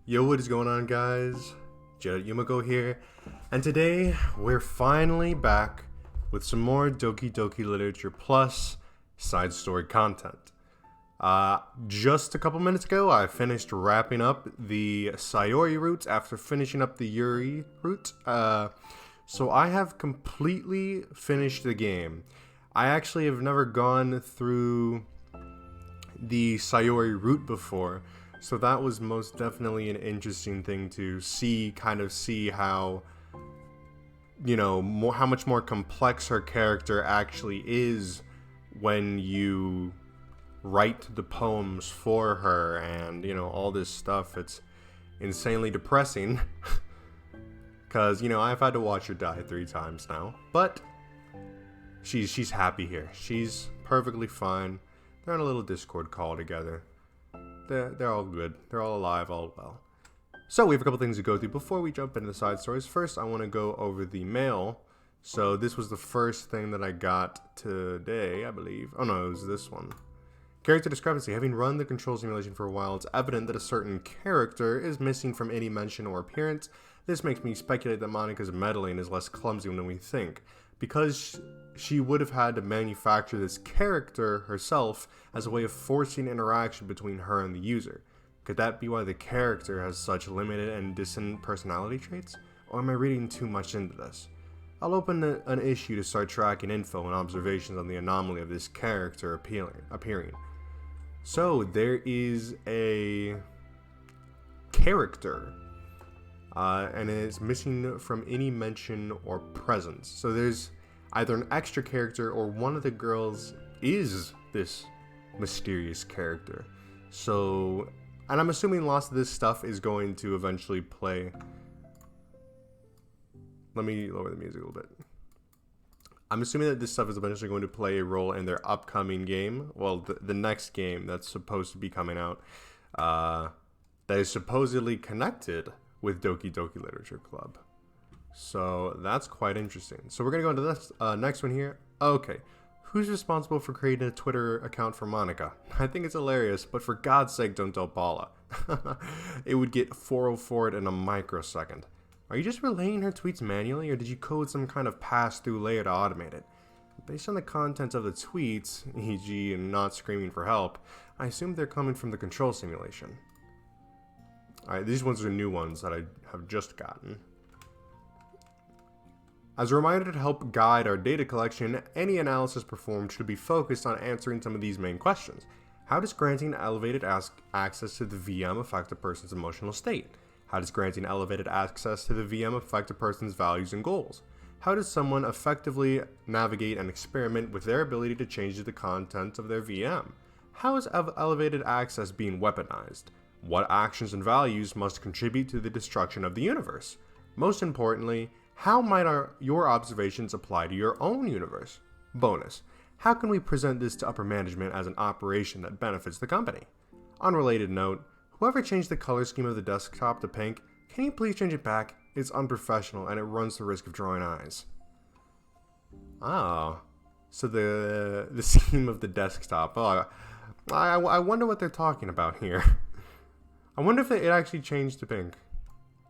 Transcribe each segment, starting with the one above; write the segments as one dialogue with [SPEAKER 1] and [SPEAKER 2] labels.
[SPEAKER 1] Yo, what is going on, guys? J.Yumeko here, and today we're finally back with some more Doki Doki Literature Plus side story content. Just a couple minutes ago, I finished wrapping up the Sayori route after finishing up the Yuri route. So I have completely finished the game. I actually have never gone through the Sayori route before, so that was most definitely an interesting thing to see, how, how much more complex her character actually is when you write the poems for her and, all this stuff. It's insanely depressing because, I've had to watch her die 3 times now, but she's happy here. She's perfectly fine. They're on a little Discord call together. They're all good. They're all alive, all well. So we have a couple things to go through before we jump into the side stories. First, I want to go over the mail. So this was the first thing that I got today, I believe. Oh no, it was this one. Character discrepancy. Having run the control simulation for a while, it's evident that a certain character is missing from any mention or appearance. This makes me speculate that Monika's meddling is less clumsy than we think, because she would have had to manufacture this character herself as a way of forcing interaction between her and the user. Could that be why the character has such limited and dissonant personality traits? Or am I reading too much into this? I'll open an issue to start tracking info and observations on the anomaly of this character appearing. So, there is a character, and it's missing from any mention or presence. So there's either an extra character or one of the girls is this mysterious character. So, and I'm assuming lots of this stuff is going to eventually play. Let me lower the music a little bit. I'm assuming that this stuff is eventually going to play a role in their upcoming game. Well, the next game that's supposed to be coming out, that is supposedly connected with Doki Doki Literature Club. So that's quite interesting. So we're going to go into this next one here. Okay. Who's responsible for creating a Twitter account for Monika? I think it's hilarious, but for God's sake, don't tell Paula. It would get 404'd in a microsecond. Are you just relaying her tweets manually, or did you code some kind of pass-through layer to automate it? Based on the content of the tweets, e.g. not screaming for help, I assume they're coming from the control simulation. Alright, these ones are new ones that I have just gotten. As a reminder to help guide our data collection, any analysis performed should be focused on answering some of these main questions. How does granting elevated access to the VM affect a person's emotional state? How does granting elevated access to the VM affect a person's values and goals? How does someone effectively navigate and experiment with their ability to change the content of their VM? How is elevated access being weaponized? What actions and values must contribute to the destruction of the universe? Most importantly, how might your observations apply to your own universe? Bonus, how can we present this to upper management as an operation that benefits the company? Unrelated note, whoever changed the color scheme of the desktop to pink, can you please change it back? It's unprofessional and it runs the risk of drawing eyes. Oh, so the scheme of the desktop. Oh, I wonder what they're talking about here. I wonder if it actually changed to pink.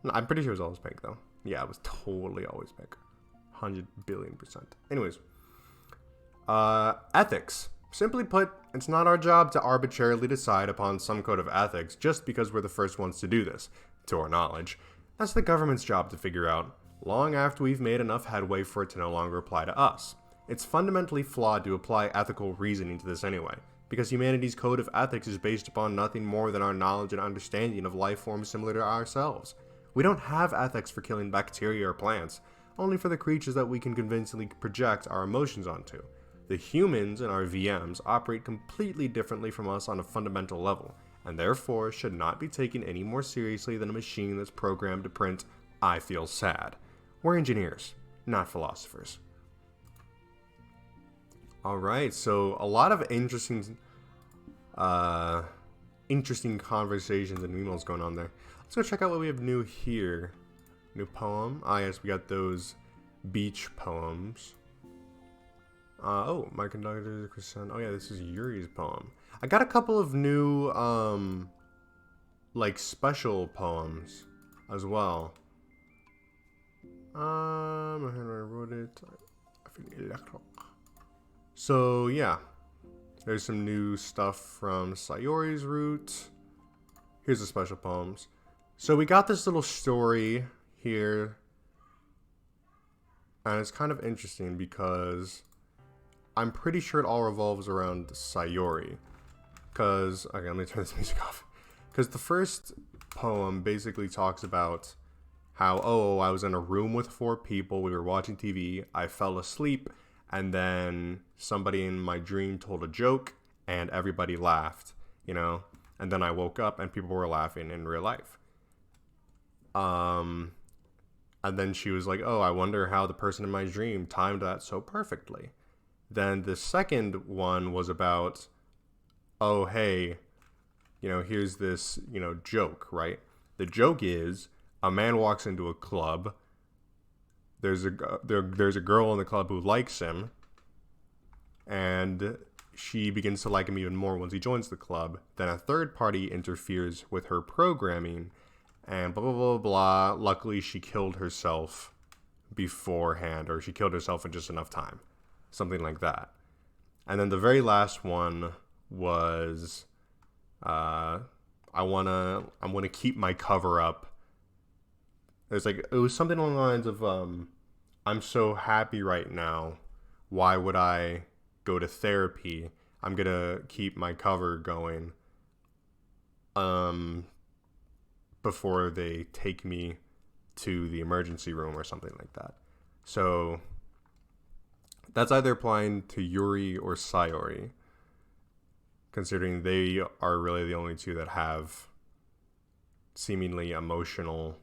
[SPEAKER 1] No, I'm pretty sure it was always pink, though. Yeah, it was totally always pink. 100 billion%. Anyways. Ethics. Simply put, it's not our job to arbitrarily decide upon some code of ethics just because we're the first ones to do this, to our knowledge. That's the government's job to figure out, long after we've made enough headway for it to no longer apply to us. It's fundamentally flawed to apply ethical reasoning to this anyway, because humanity's code of ethics is based upon nothing more than our knowledge and understanding of life forms similar to ourselves. We don't have ethics for killing bacteria or plants, only for the creatures that we can convincingly project our emotions onto. The humans in our VMs operate completely differently from us on a fundamental level, and therefore should not be taken any more seriously than a machine that's programmed to print, "I feel sad." We're engineers, not philosophers. Alright, so a lot of interesting conversations and emails going on there. Let's go check out what we have new here. New poem. Ah, yes, we got those beach poems. Oh, my conductor, Kristen. Oh yeah, this is Yuri's poem. I got a couple of new like special poems as well. I wrote it. I feel electric. So yeah, there's some new stuff from Sayori's route. Here's the special poems. So we got this little story here, and it's kind of interesting because I'm pretty sure it all revolves around Sayori. Because, okay, let me turn this music off. Because the first poem basically talks about how, I was in a room with 4 people, we were watching TV, I fell asleep, and then somebody in my dream told a joke, and everybody laughed, you know? And then I woke up, and people were laughing in real life. And then she was like, I wonder how the person in my dream timed that so perfectly. Then the second one was about, hey, here's this, joke, right? The joke is a man walks into a club. There's a girl in the club who likes him, and she begins to like him even more once he joins the club. Then a third party interferes with her programming, and blah, blah, blah, blah. Luckily, she killed herself beforehand, or she killed herself in just enough time. Something like that. And then the very last one was, I want to keep my cover up. It was something along the lines of, I'm so happy right now. Why would I go to therapy? I'm going to keep my cover going. Before they take me to the emergency room or something like that. So that's either applying to Yuri or Sayori, considering they are really the only two that have seemingly emotional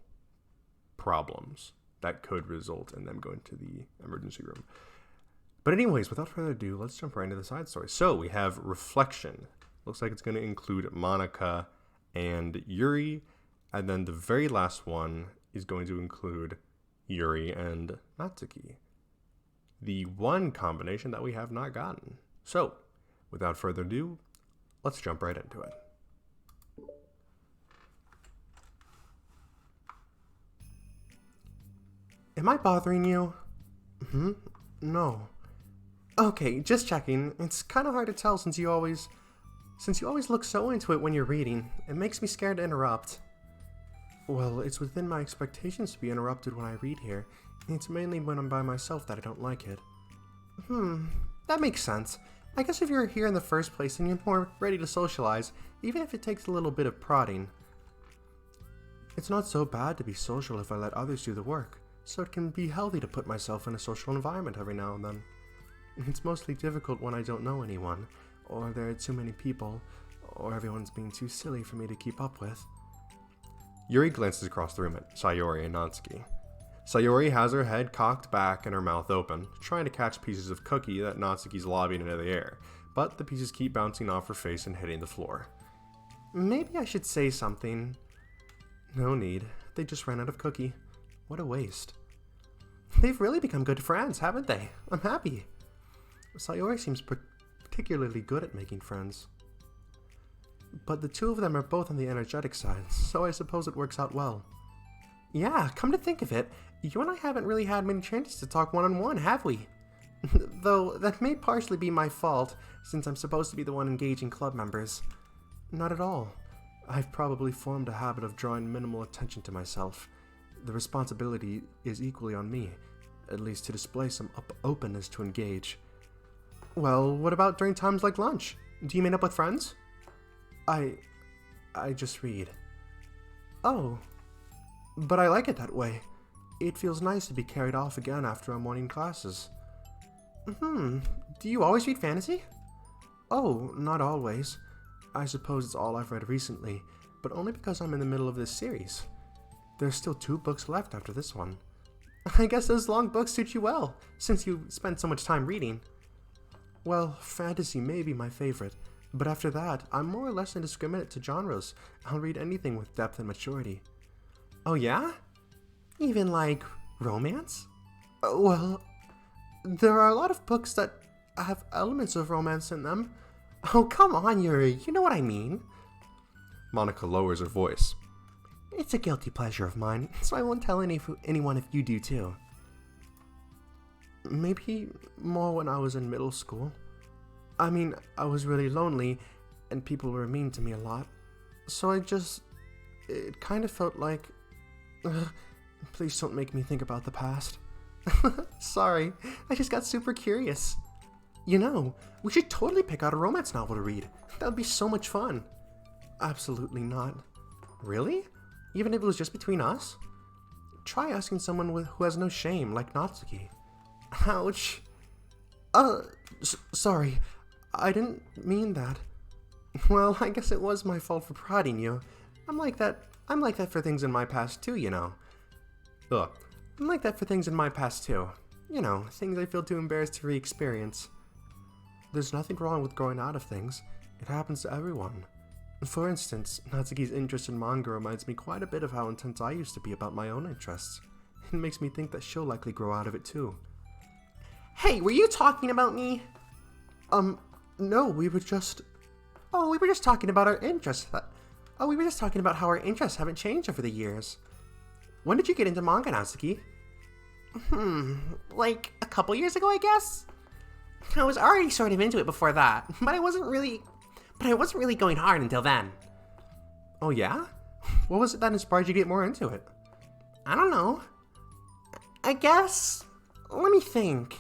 [SPEAKER 1] problems that could result in them going to the emergency room. But anyways, without further ado, let's jump right into the side story. So we have Reflection. Looks like it's going to include Monica and Yuri. And then the very last one is going to include Yuri and Natsuki. The one combination that we have not gotten. So, without further ado, let's jump right into it. Am I bothering you? No. Okay, just checking. It's kind of hard to tell since you always look so into it when you're reading. It makes me scared to interrupt. Well, it's within my expectations to be interrupted when I read here. It's mainly when I'm by myself that I don't like it. That makes sense. I guess if you're here in the first place, then you're more ready to socialize, even if it takes a little bit of prodding. It's not so bad to be social if I let others do the work, so it can be healthy to put myself in a social environment every now and then. It's mostly difficult when I don't know anyone, or there are too many people, or everyone's being too silly for me to keep up with. Yuri glances across the room at Sayori and Natsuki. Sayori has her head cocked back and her mouth open, trying to catch pieces of cookie that Natsuki's lobbing into the air, but the pieces keep bouncing off her face and hitting the floor. Maybe I should say something. No need. They just ran out of cookie. What a waste. They've really become good friends, haven't they? I'm happy. Sayori seems particularly good at making friends. But the two of them are both on the energetic side, so I suppose it works out well. Yeah, come to think of it, you and I haven't really had many chances to talk one-on-one, have we? Though that may partially be my fault, since I'm supposed to be the one engaging club members. Not at all. I've probably formed a habit of drawing minimal attention to myself. The responsibility is equally on me, at least to display some openness to engage. Well, what about during times like lunch? Do you meet up with friends? I just read. Oh, but I like it that way. It feels nice to be carried off again after our morning classes. Do you always read fantasy? Oh, not always. I suppose it's all I've read recently, but only because I'm in the middle of this series. There's still 2 books left after this one. I guess those long books suit you well, since you spend so much time reading. Well, fantasy may be my favorite, but after that, I'm more or less indiscriminate to genres. I'll read anything with depth and maturity. Oh yeah? Even like romance? Well, there are a lot of books that have elements of romance in them. Oh, come on, Yuri, you know what I mean. Monica lowers her voice.
[SPEAKER 2] It's a guilty pleasure of mine, so I won't tell anyone if you do too. Maybe more when I was in middle school. I mean, I was really lonely, and people were mean to me a lot. So it kind of felt like... please don't make me think about the past. Sorry, I just got super curious. You know, we should totally pick out a romance novel to read. That would be so much fun. Absolutely not. Really? Even if it was just between us? Try asking someone who has no shame, like Natsuki. Ouch. Sorry. I didn't mean that. Well, I guess it was my fault for prodding you. I'm like that for things in my past too, you know.
[SPEAKER 1] Ugh.
[SPEAKER 2] I'm like that for things in my past too. You know, things I feel too embarrassed to re-experience. There's nothing wrong with growing out of things. It happens to everyone. For instance, Natsuki's interest in manga reminds me quite a bit of how intense I used to be about my own interests. It makes me think that she'll likely grow out of it too. Hey, were you talking about me? No, we were just talking about our interests. We were just talking about how our interests haven't changed over the years. When did you get into manga, Natsuki? Like a couple years ago, I guess? I was already sort of into it before that, but I wasn't really going hard until then. Oh yeah? What was it that inspired you to get more into it? I don't know. I guess... Let me think.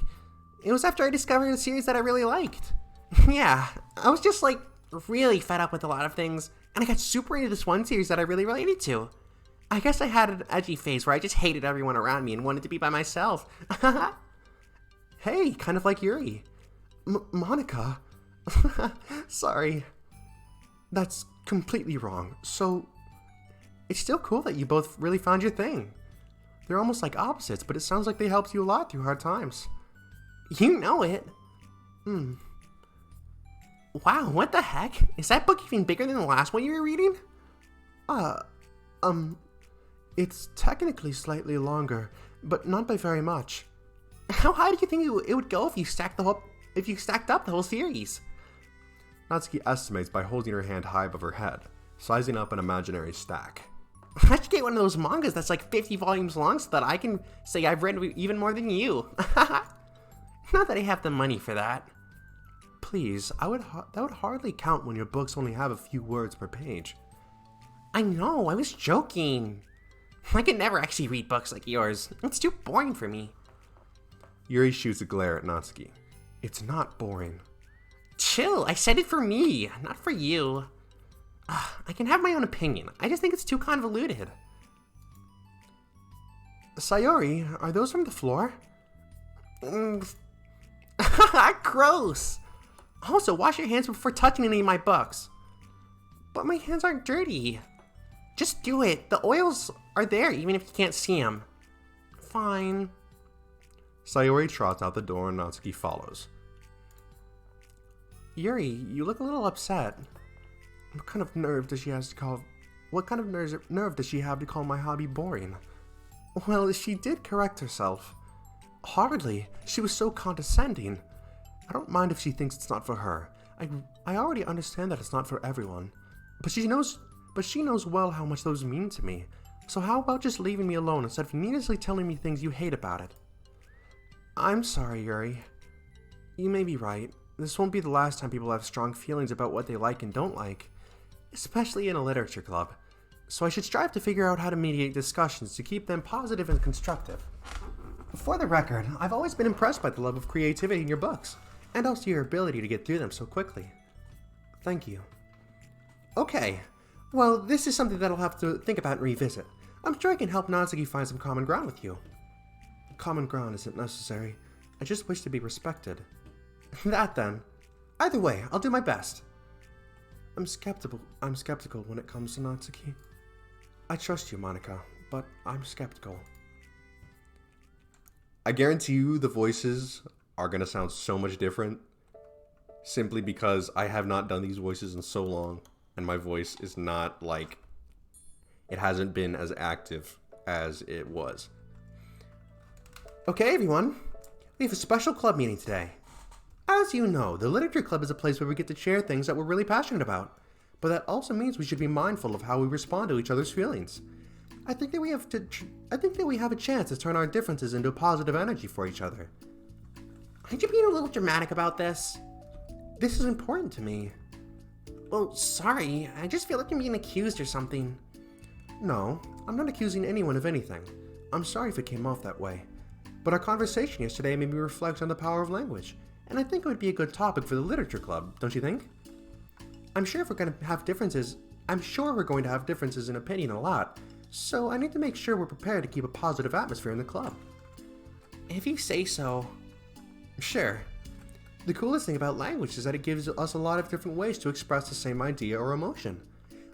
[SPEAKER 2] It was after I discovered a series that I really liked. Yeah, I was just like really fed up with a lot of things, and I got super into this one series that I really related to. I guess I had an edgy phase where I just hated everyone around me and wanted to be by myself. Hey, kind of like Yuri. Monica. Sorry. That's completely wrong. So, it's still cool that you both really found your thing. They're almost like opposites, but it sounds like they helped you a lot through hard times. You know it. Wow, what the heck? Is that book even bigger than the last one you were reading? It's technically slightly longer, but not by very much. How high do you think it would go if you stacked up the whole series?
[SPEAKER 1] Natsuki estimates by holding her hand high above her head, sizing up an imaginary stack.
[SPEAKER 2] I should get one of those mangas that's like 50 volumes long so that I can say I've read even more than you. Not that I have the money for that. Please, that would hardly count when your books only have a few words per page. I know, I was joking. I can never actually read books like yours. It's too boring for me.
[SPEAKER 1] Yuri shoots a glare at Natsuki. It's not boring.
[SPEAKER 2] Chill, I said it for me, not for you. I can have my own opinion. I just think it's too convoluted.
[SPEAKER 1] Sayori, are those from the floor?
[SPEAKER 2] Gross. Also, wash your hands before touching any of my books. But my hands aren't dirty. Just do it. The oils are there even if you can't see them. Fine.
[SPEAKER 1] Sayori trots out the door and Natsuki follows.
[SPEAKER 2] Yuri, you look a little upset. What kind of nerve does she have to call my hobby boring? Well, she did correct herself. Hardly. She was so condescending. I don't mind if she thinks it's not for her. I already understand that it's not for everyone. But she knows well how much those mean to me. So how about just leaving me alone instead of needlessly telling me things you hate about it? I'm sorry, Yuri. You may be right. This won't be the last time people have strong feelings about what they like and don't like, especially in a literature club. So I should strive to figure out how to mediate discussions to keep them positive and constructive. For the record, I've always been impressed by the love of creativity in your books, and also your ability to get through them so quickly. Thank you. Okay, well, this is something that I'll have to think about and revisit. I'm sure I can help Natsuki find some common ground with you. Common ground isn't necessary. I just wish to be respected. That then. Either way, I'll do my best. I'm skeptical when it comes to Natsuki. I trust you, Monica, but I'm skeptical.
[SPEAKER 1] I guarantee you the voices are going to sound so much different simply because I have not done these voices in so long and my voice is not like, it hasn't been as active as it was. Okay, everyone, we have a special club meeting today. As you know, the Literature Club is a place where we get to share things that we're really passionate about.
[SPEAKER 2] but that also means we should be mindful of how we respond to each other's feelings. I think that we have a chance to turn our differences into positive energy for each other.
[SPEAKER 3] Aren't you being a little dramatic about this?
[SPEAKER 2] This is important to me.
[SPEAKER 3] Well, sorry, I just feel like I'm being accused or something.
[SPEAKER 2] No, I'm not accusing anyone of anything. I'm sorry if it came off that way. But our conversation yesterday made me reflect on the power of language, and I think it would be a good topic for the literature club, don't you think? I'm sure we're going to have differences in opinion a lot, so I need to make sure we're prepared to keep a positive atmosphere in the club.
[SPEAKER 3] If you say so.
[SPEAKER 2] Sure. The coolest thing about language is that it gives us a lot of different ways to express the same idea or emotion.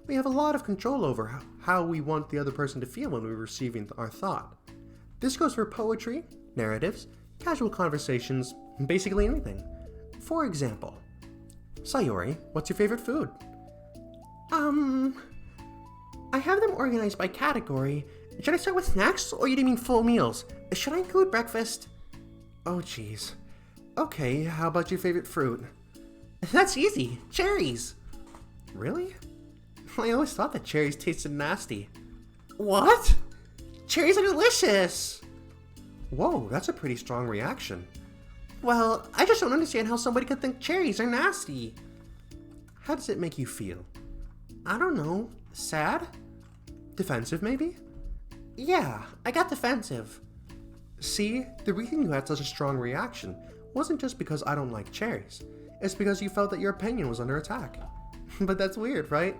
[SPEAKER 2] We have a lot of control over how we want the other person to feel when we're receiving our thought. This goes for poetry, narratives, casual conversations, basically anything. For example, Sayori, what's your favorite food?
[SPEAKER 3] I have them organized by category. Should I start with snacks, or you mean full meals? Should I include breakfast?
[SPEAKER 2] Oh jeez. Okay, how about your favorite fruit?
[SPEAKER 3] That's easy. Cherries.
[SPEAKER 2] Really? I always thought that cherries tasted nasty.
[SPEAKER 3] What? Cherries are delicious.
[SPEAKER 2] Whoa, that's a pretty strong reaction.
[SPEAKER 3] Well, I just don't understand how somebody could think cherries are nasty.
[SPEAKER 2] How does it make you feel?
[SPEAKER 3] I don't know. Sad?
[SPEAKER 2] Defensive, maybe?
[SPEAKER 3] Yeah, I got defensive.
[SPEAKER 2] See, the reason you had such a strong reaction wasn't just because I don't like cherries. It's because you felt that your opinion was under attack. But that's weird, right?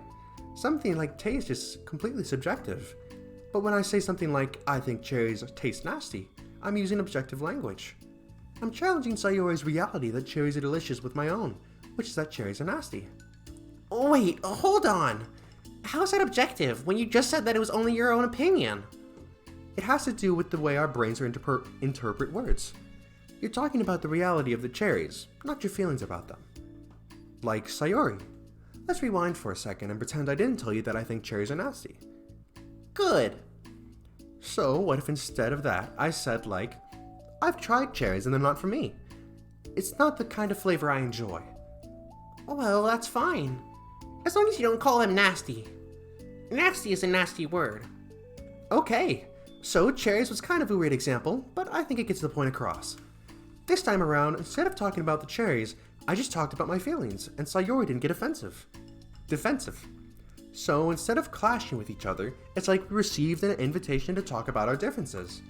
[SPEAKER 2] Something like taste is completely subjective. But when I say something like, I think cherries taste nasty, I'm using objective language. I'm challenging Sayori's reality that cherries are delicious with my own, which is that cherries are nasty.
[SPEAKER 3] Wait, hold on. How is that objective when you just said that it was only your own opinion?
[SPEAKER 2] It has to do with the way our brains interpret words. You're talking about the reality of the cherries, not your feelings about them. Like Sayori. Let's rewind for a second and pretend I didn't tell you that I think cherries are nasty.
[SPEAKER 3] Good.
[SPEAKER 2] So what if instead of that I said like, I've tried cherries and they're not for me. It's not the kind of flavor I enjoy.
[SPEAKER 3] Well, that's fine. As long as you don't call them nasty. Nasty is a nasty word.
[SPEAKER 2] Okay, so cherries was kind of a weird example, but I think it gets the point across. This time around, instead of talking about the cherries, I just talked about my feelings, and Sayori didn't get defensive. So instead of clashing with each other, it's like we received an invitation to talk about our differences.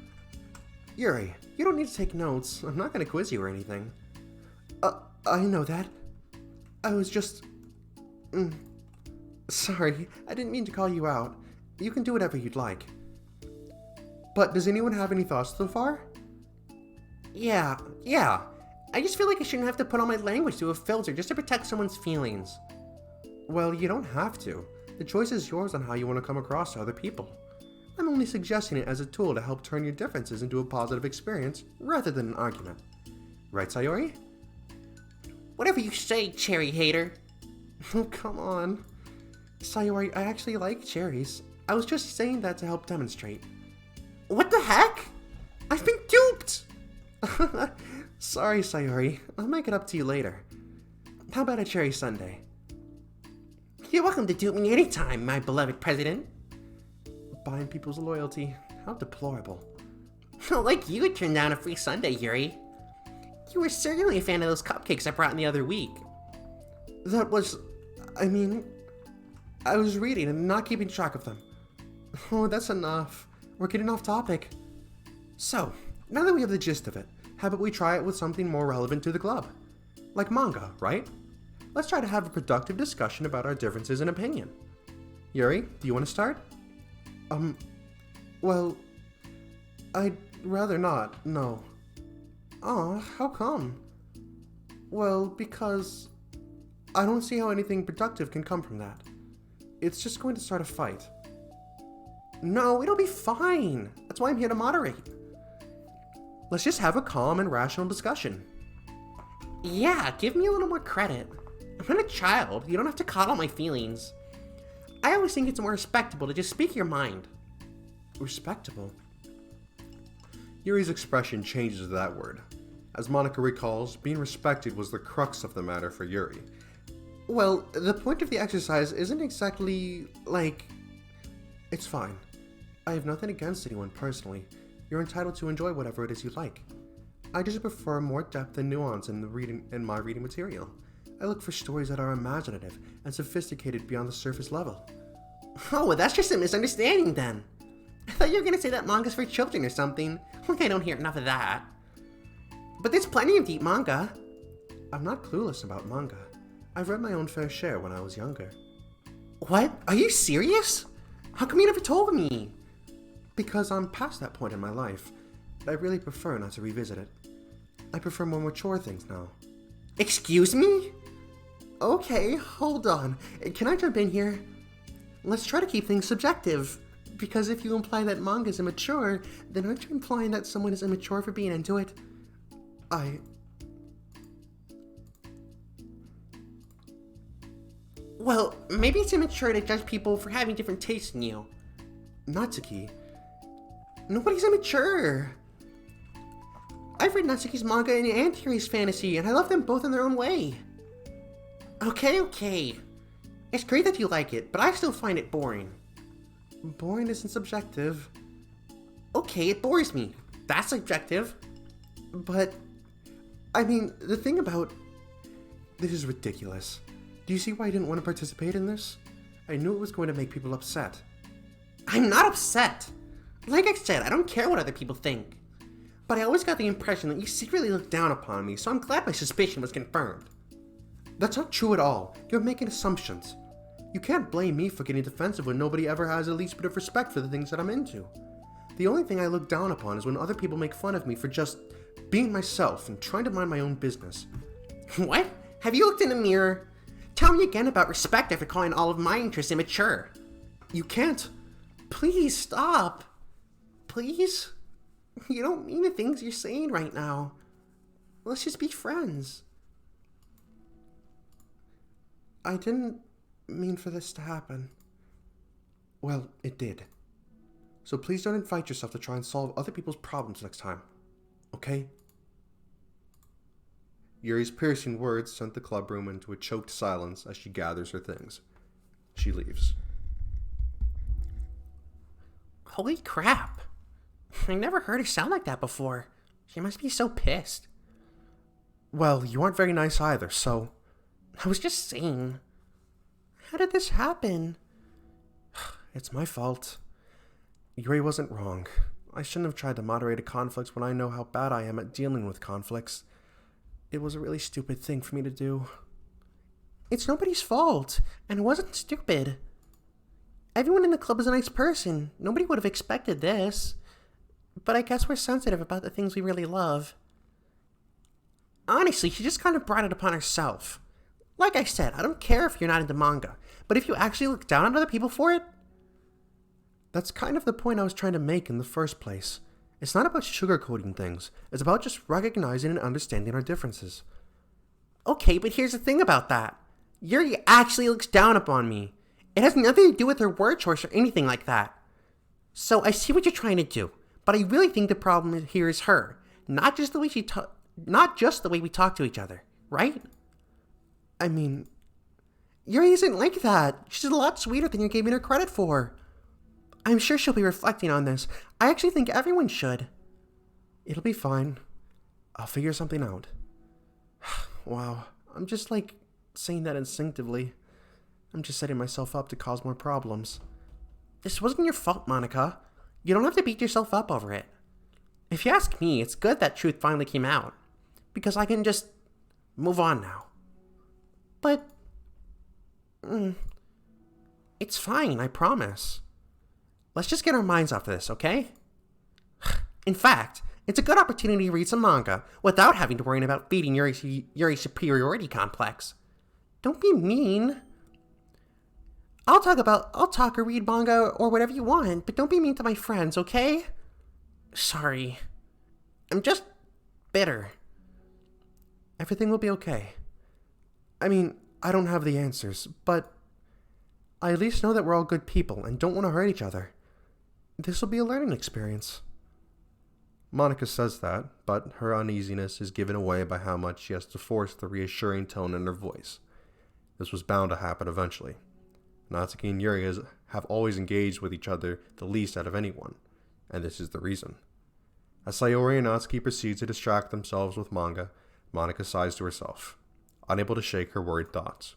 [SPEAKER 2] Yuri, you don't need to take notes. I'm not going to quiz you or anything. I know that. I was just... Sorry, I didn't mean to call you out. You can do whatever you'd like. But does anyone have any thoughts so far?
[SPEAKER 3] Yeah. I just feel like I shouldn't have to put all my language through a filter just to protect someone's feelings.
[SPEAKER 2] Well, you don't have to. The choice is yours on how you want to come across to other people. I'm only suggesting it as a tool to help turn your differences into a positive experience rather than an argument. Right, Sayori?
[SPEAKER 3] Whatever you say, cherry hater.
[SPEAKER 2] Oh, come on. Sayori, I actually like cherries. I was just saying that to help demonstrate.
[SPEAKER 3] What the heck? I've been duped!
[SPEAKER 2] Sorry, Sayori. I'll make it up to you later. How about a cherry sundae?
[SPEAKER 3] You're welcome to dupe me anytime, my beloved president.
[SPEAKER 2] Buying people's loyalty. How deplorable.
[SPEAKER 3] Like you would turn down a free sundae, Yuri. You were certainly a fan of those cupcakes I brought in the other week.
[SPEAKER 2] That was... I was reading and not keeping track of them. Oh, that's enough. We're getting off topic. So, now that we have the gist of it, how about we try it with something more relevant to the club? Like manga, right? Let's try to have a productive discussion about our differences in opinion. Yuri, do you want to start? Well, I'd rather not, no. Aw, how come? Well, because I don't see how anything productive can come from that. It's just going to start a fight. No, it'll be fine. That's why I'm here to moderate. Let's just have a calm and rational discussion.
[SPEAKER 3] Yeah, give me a little more credit. I'm not a child. You don't have to coddle my feelings. I always think it's more respectable to just speak your mind.
[SPEAKER 2] Respectable? Yuri's expression changes to that word. As Monica recalls, being respected was the crux of the matter for Yuri. Well, the point of the exercise isn't exactly, like... It's fine. I have nothing against anyone personally. You're entitled to enjoy whatever it is you like. I just prefer more depth and nuance in my reading material. I look for stories that are imaginative and sophisticated beyond the surface level.
[SPEAKER 3] Oh, well, that's just a misunderstanding then. I thought you were gonna say that manga's for children or something. Like I don't hear enough of that. But there's plenty of deep manga.
[SPEAKER 2] I'm not clueless about manga. I've read my own fair share when I was younger.
[SPEAKER 3] What? Are you serious? How come you never told me?
[SPEAKER 2] Because I'm past that point in my life. I really prefer not to revisit it. I prefer more mature things now.
[SPEAKER 3] Excuse me?
[SPEAKER 2] Okay, hold on. Can I jump in here? Let's try to keep things subjective. Because if you imply that manga is immature, then aren't you implying that someone is immature for being into it?
[SPEAKER 3] Well, maybe it's immature to judge people for having different tastes than you.
[SPEAKER 2] Natsuki.
[SPEAKER 3] Nobody's immature. I've read Natsuki's manga and Yuri's fantasy, and I love them both in their own way. Okay. It's great that you like it, but I still find it boring.
[SPEAKER 2] Boring isn't subjective.
[SPEAKER 3] Okay, it bores me. That's subjective.
[SPEAKER 2] But, I mean, the thing about... This is ridiculous. Do you see why I didn't want to participate in this? I knew it was going to make people upset.
[SPEAKER 3] I'm not upset. Like I said, I don't care what other people think. But I always got the impression that you secretly looked down upon me, so I'm glad my suspicion was confirmed.
[SPEAKER 2] That's not true at all. You're making assumptions. You can't blame me for getting defensive when nobody ever has the least bit of respect for the things that I'm into. The only thing I look down upon is when other people make fun of me for just being myself and trying to mind my own business.
[SPEAKER 3] What? Have you looked in the mirror? Tell me again about respect after calling all of my interests immature.
[SPEAKER 2] You can't.
[SPEAKER 3] Please stop. Please? You don't mean the things you're saying right now. Let's just be friends.
[SPEAKER 2] I didn't mean for this to happen. Well, it did. So please don't invite yourself to try and solve other people's problems next time. Okay? Yuri's piercing words sent the clubroom into a choked silence as she gathers her things. She leaves.
[SPEAKER 3] Holy crap. I never heard her sound like that before. She must be so pissed.
[SPEAKER 2] Well, you aren't very nice either, so...
[SPEAKER 3] I was just saying. How did this happen?
[SPEAKER 2] It's my fault. Yuri wasn't wrong. I shouldn't have tried to moderate a conflict when I know how bad I am at dealing with conflicts. It was a really stupid thing for me to do.
[SPEAKER 3] It's nobody's fault, and it wasn't stupid. Everyone in the club is a nice person. Nobody would have expected this. But I guess we're sensitive about the things we really love. Honestly, she just kind of brought it upon herself. Like I said, I don't care if you're not into manga, but if you actually look down on other people for it...
[SPEAKER 2] That's kind of the point I was trying to make in the first place. It's not about sugarcoating things. It's about just recognizing and understanding our differences.
[SPEAKER 3] Okay, but here's the thing about that. Yuri actually looks down upon me. It has nothing to do with her word choice or anything like that. So I see what you're trying to do, but I really think the problem here is her, not just the way we talk to each other, right?
[SPEAKER 2] I mean,
[SPEAKER 3] Yuri isn't like that. She's a lot sweeter than you're giving her credit for. I'm sure she'll be reflecting on this. I actually think everyone should.
[SPEAKER 2] It'll be fine. I'll figure something out. Wow, I'm just saying that instinctively. I'm just setting myself up to cause more problems.
[SPEAKER 3] This wasn't your fault, Monica. You don't have to beat yourself up over it. If you ask me, it's good that truth finally came out. Because I can just move on now. But... it's fine, I promise. Let's just get our minds off this, okay? In fact, it's a good opportunity to read some manga without having to worry about feeding Yuri's superiority complex. Don't be mean. I'll talk or read manga or whatever you want, but don't be mean to my friends, okay? Sorry. I'm just bitter.
[SPEAKER 2] Everything will be okay. I mean, I don't have the answers, but I at least know that we're all good people and don't want to hurt each other. This will be a learning experience. Monica says that, but her uneasiness is given away by how much she has to force the reassuring tone in her voice.
[SPEAKER 1] This was bound to happen eventually. Natsuki and Yuri have always engaged with each other the least out of anyone, and this is the reason. As Sayori and Natsuki proceed to distract themselves with manga, Monika sighs to herself, unable to shake her worried thoughts.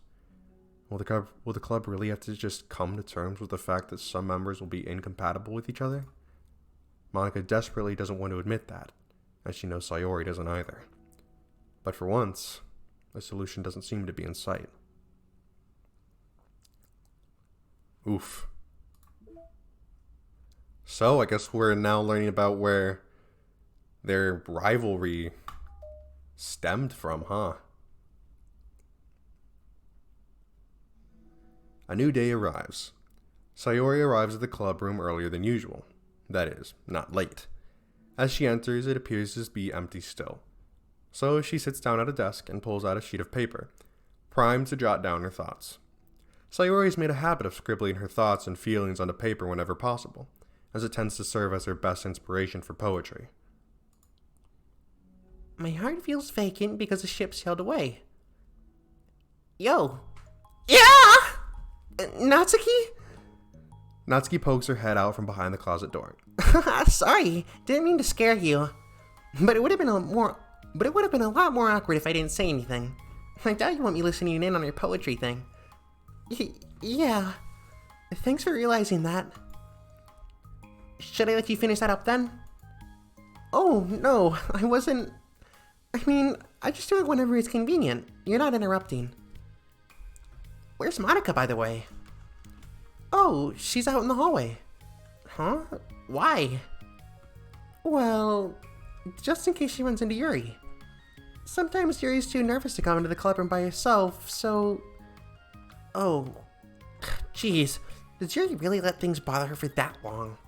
[SPEAKER 1] Will the club really have to just come to terms with the fact that some members will be incompatible with each other? Monika desperately doesn't want to admit that, as she knows Sayori doesn't either. But for once, a solution doesn't seem to be in sight. Oof. So, I guess we're now learning about where their rivalry stemmed from, huh? A new day arrives. Sayori arrives at the club room earlier than usual. That is, not late. As she enters, it appears to be empty still. So she sits down at a desk and pulls out a sheet of paper, primed to jot down her thoughts. Sayori has made a habit of scribbling her thoughts and feelings onto paper whenever possible, as it tends to serve as her best inspiration for poetry.
[SPEAKER 3] My heart feels vacant because the ship sailed away. Yo! Yeah! Natsuki?
[SPEAKER 1] Natsuki pokes her head out from behind the closet door.
[SPEAKER 3] Sorry, didn't mean to scare you. But it would have been a lot more awkward if I didn't say anything. I doubt you want me listening in on your poetry thing. Yeah. Thanks for realizing that. Should I let you finish that up then? Oh, no, I wasn't... I just do it whenever it's convenient. You're not interrupting. Where's Monika, by the way? Oh, she's out in the hallway. Huh? Why? Well, just in case she runs into Yuri. Sometimes Yuri's too nervous to come into the clubroom by herself, so... Oh, jeez. Does Yuri really let things bother her for that long?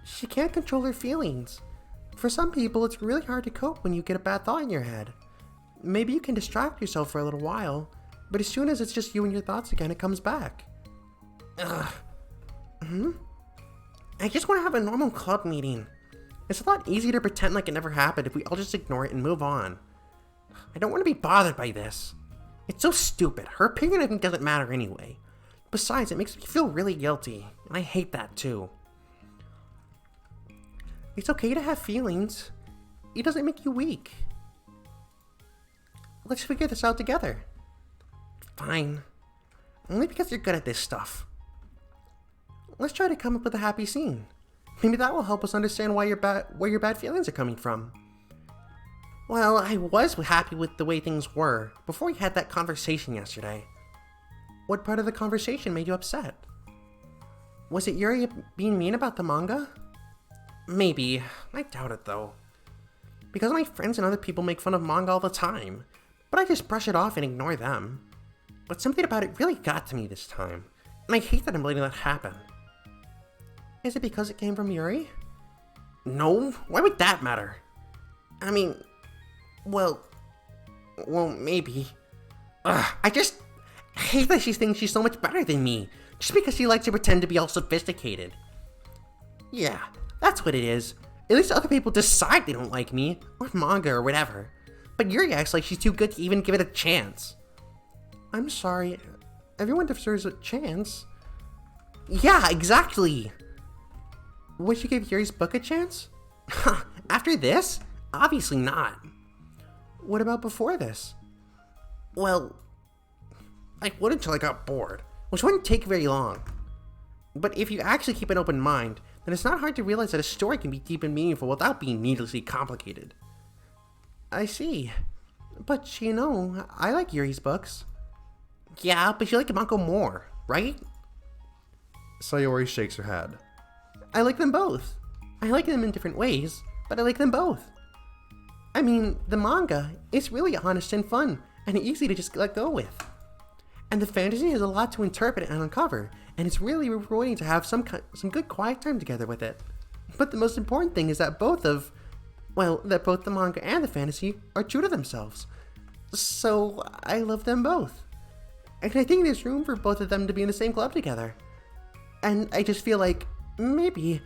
[SPEAKER 3] She can't control her feelings. For some people, it's really hard to cope when you get a bad thought in your head. Maybe you can distract yourself for a little while, but as soon as it's just you and your thoughts again, it comes back. Ugh. I just want to have a normal club meeting. It's a lot easier to pretend like it never happened if we all just ignore it and move on. I don't want to be bothered by this. It's so stupid. Her opinion of me doesn't matter anyway. Besides, it makes me feel really guilty, and I hate that too. It's okay to have feelings. It doesn't make you weak. Let's figure this out together. Fine. Only because you're good at this stuff. Let's try to come up with a happy scene. Maybe that will help us understand where your bad feelings are coming from. Well, I was happy with the way things were before we had that conversation yesterday. What part of the conversation made you upset? Was it Yuri being mean about the manga? Maybe. I doubt it though. Because my friends and other people make fun of manga all the time, but I just brush it off and ignore them. But something about it really got to me this time, and I hate that I'm letting that happen. Is it because it came from Yuri? No, why would that matter? Well, maybe. I just hate that she thinks she's so much better than me, just because she likes to pretend to be all sophisticated. Yeah, that's what it is. At least other people decide they don't like me, or manga or whatever. But Yuri acts like she's too good to even give it a chance. I'm sorry, everyone deserves a chance. Yeah, exactly! Would you give Yuri's book a chance? After this? Obviously not. What about before this? Well, I would until I got bored, which wouldn't take very long. But if you actually keep an open mind, then it's not hard to realize that a story can be deep and meaningful without being needlessly complicated. I see. But, I like Yuri's books. Yeah, but you like Mako more, right?
[SPEAKER 1] Sayori shakes her head.
[SPEAKER 3] I like them both. I like them in different ways, but I like them both. The manga is really honest and fun, and easy to just let go with. And the fantasy has a lot to interpret and uncover, and it's really rewarding to have some good quiet time together with it. But the most important thing is that both the manga and the fantasy are true to themselves. So I love them both. And I think there's room for both of them to be in the same club together. And I just feel like maybe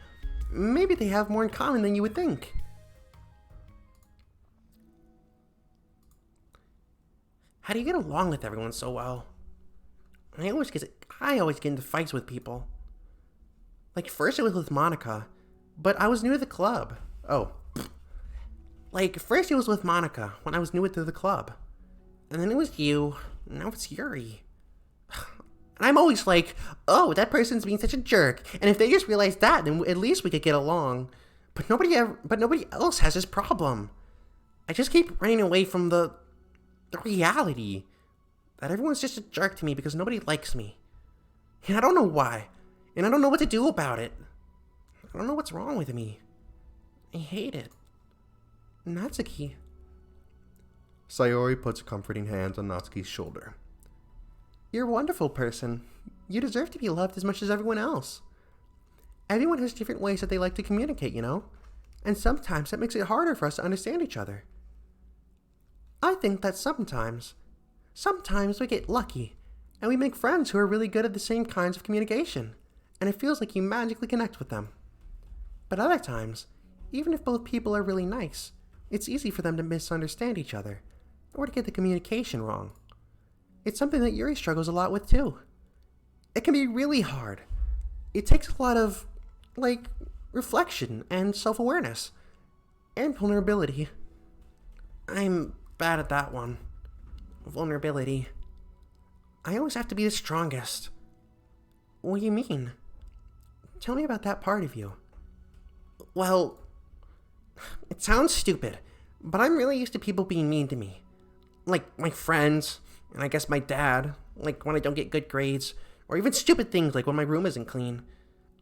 [SPEAKER 3] they have more in common than you would think. How do you get along with everyone so well? I always get into fights with people. Like, first it was with Monica, but I was new to the club. Oh. Like, first it was with Monica, when I was new to the club. And then it was you, and now it's Yuri. And I'm always like, oh, that person's being such a jerk, and if they just realized that, then at least we could get along. But nobody else has this problem. I just keep running away from the reality that everyone's just a jerk to me because nobody likes me. And I don't know why. And I don't know what to do about it. I don't know what's wrong with me. I hate it. Natsuki.
[SPEAKER 1] Sayori puts a comforting hand on Natsuki's shoulder.
[SPEAKER 3] You're a wonderful person. You deserve to be loved as much as everyone else. Everyone has different ways that they like to communicate, you know? And sometimes that makes it harder for us to understand each other. I think that sometimes we get lucky, and we make friends who are really good at the same kinds of communication, and it feels like you magically connect with them. But other times, even if both people are really nice, it's easy for them to misunderstand each other, or to get the communication wrong. It's something that Yuri struggles a lot with too. It can be really hard. It takes a lot of, reflection and self-awareness, and vulnerability. I'm bad at that one. Vulnerability. I always have to be the strongest. What do you mean? Tell me about that part of you. Well, it sounds stupid, but I'm really used to people being mean to me. Like my friends, and I guess my dad, like when I don't get good grades, or even stupid things like when my room isn't clean.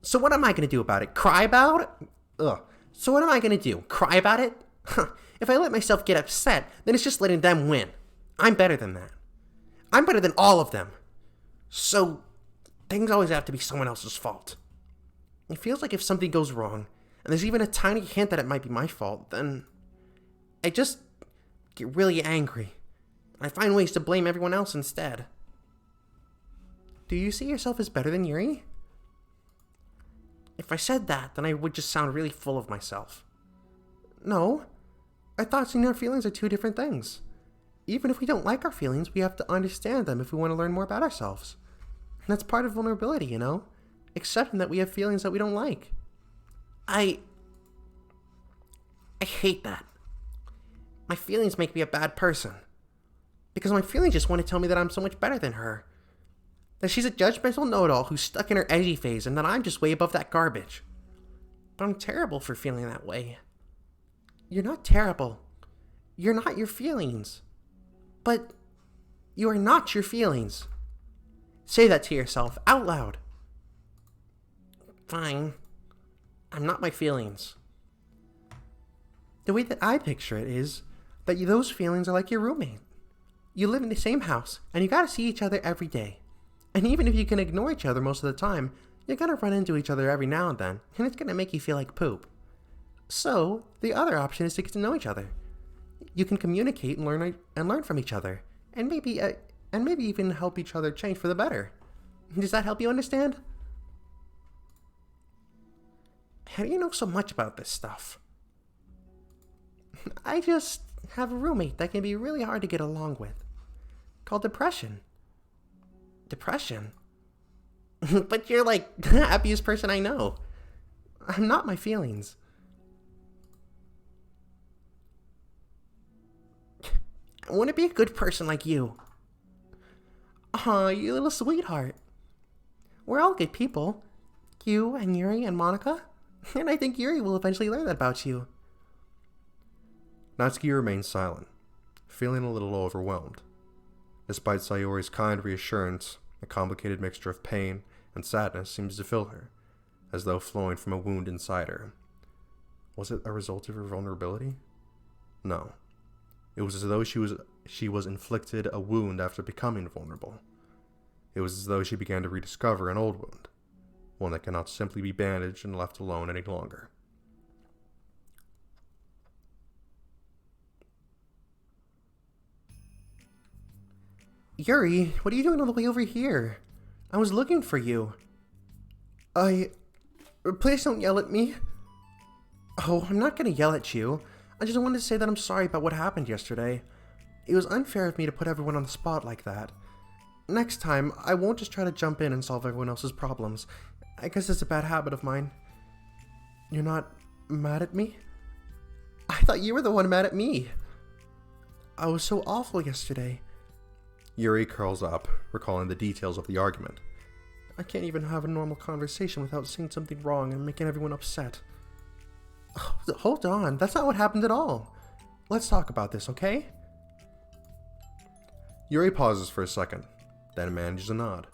[SPEAKER 3] So what am I going to do about it? Cry about it? Ugh. So what am I going to do? Cry about it? If I let myself get upset, then it's just letting them win. I'm better than that. I'm better than all of them. So things always have to be someone else's fault. It feels like if something goes wrong, and there's even a tiny hint that it might be my fault, then I just get really angry. I find ways to blame everyone else instead. Do you see yourself as better than Yuri? If I said that, then I would just sound really full of myself. No. Our thoughts and our feelings are two different things. Even if we don't like our feelings, we have to understand them if we want to learn more about ourselves. And that's part of vulnerability, you know? Accepting that we have feelings that we don't like. I hate that. My feelings make me a bad person. Because my feelings just want to tell me that I'm so much better than her. That she's a judgmental know-it-all who's stuck in her edgy phase and that I'm just way above that garbage. But I'm terrible for feeling that way. You're not terrible. You're not your feelings. But you are not your feelings. Say that to yourself out loud. Fine. I'm not my feelings. The way that I picture it is that those feelings are like your roommate. You live in the same house, and you gotta see each other every day. And even if you can ignore each other most of the time, you're gonna run into each other every now and then, and it's gonna make you feel like poop. So, the other option is to get to know each other. You can communicate and learn from each other, and maybe even help each other change for the better. Does that help you understand? How do you know so much about this stuff? I just have a roommate that can be really hard to get along with, called depression. Depression? But you're like the happiest person I know. I'm not my feelings. I want to be a good person like you. Aw, you little sweetheart. We're all good people. You and Yuri and Monica. And I think Yuri will eventually learn that about you.
[SPEAKER 1] Natsuki remains silent, feeling a little overwhelmed. Despite Sayori's kind reassurance, a complicated mixture of pain and sadness seems to fill her, as though flowing from a wound inside her. Was it a result of her vulnerability? No. It was as though she was inflicted a wound after becoming vulnerable. It was as though she began to rediscover an old wound, one that cannot simply be bandaged and left alone any longer.
[SPEAKER 3] Yuri, what are you doing all the way over here? I was looking for you. Please don't yell at me. Oh, I'm not gonna yell at you. I just wanted to say that I'm sorry about what happened yesterday. It was unfair of me to put everyone on the spot like that.
[SPEAKER 2] Next time, I won't just try to jump in and solve everyone else's problems. I guess it's a bad habit of mine. You're not mad at me? I thought you were the one mad at me. I was so awful yesterday.
[SPEAKER 1] Yuri curls up, recalling the details of the argument.
[SPEAKER 2] I can't even have a normal conversation without seeing something wrong and making everyone upset. Hold on, that's not what happened at all. Let's talk about this, okay?
[SPEAKER 1] Yuri pauses for a second, then manages a nod.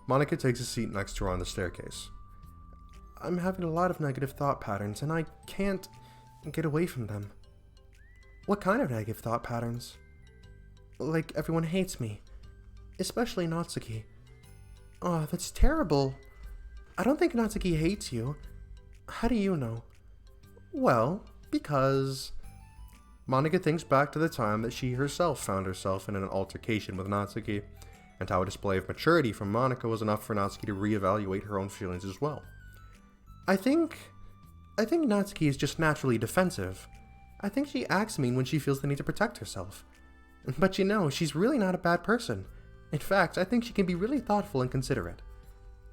[SPEAKER 1] Monica takes a seat next to her on the staircase.
[SPEAKER 2] I'm having a lot of negative thought patterns, and I can't get away from them. What kind of negative thought patterns? Like everyone hates me, especially Natsuki. Oh, that's terrible. I don't think Natsuki hates you. How do you know?
[SPEAKER 1] Well, because... Monica thinks back to the time that she herself found herself in an altercation with Natsuki, and how a display of maturity from Monica was enough for Natsuki to reevaluate her own feelings as well.
[SPEAKER 2] I think Natsuki is just naturally defensive. I think she acts mean when she feels the need to protect herself. But you know, she's really not a bad person. In fact, I think she can be really thoughtful and considerate.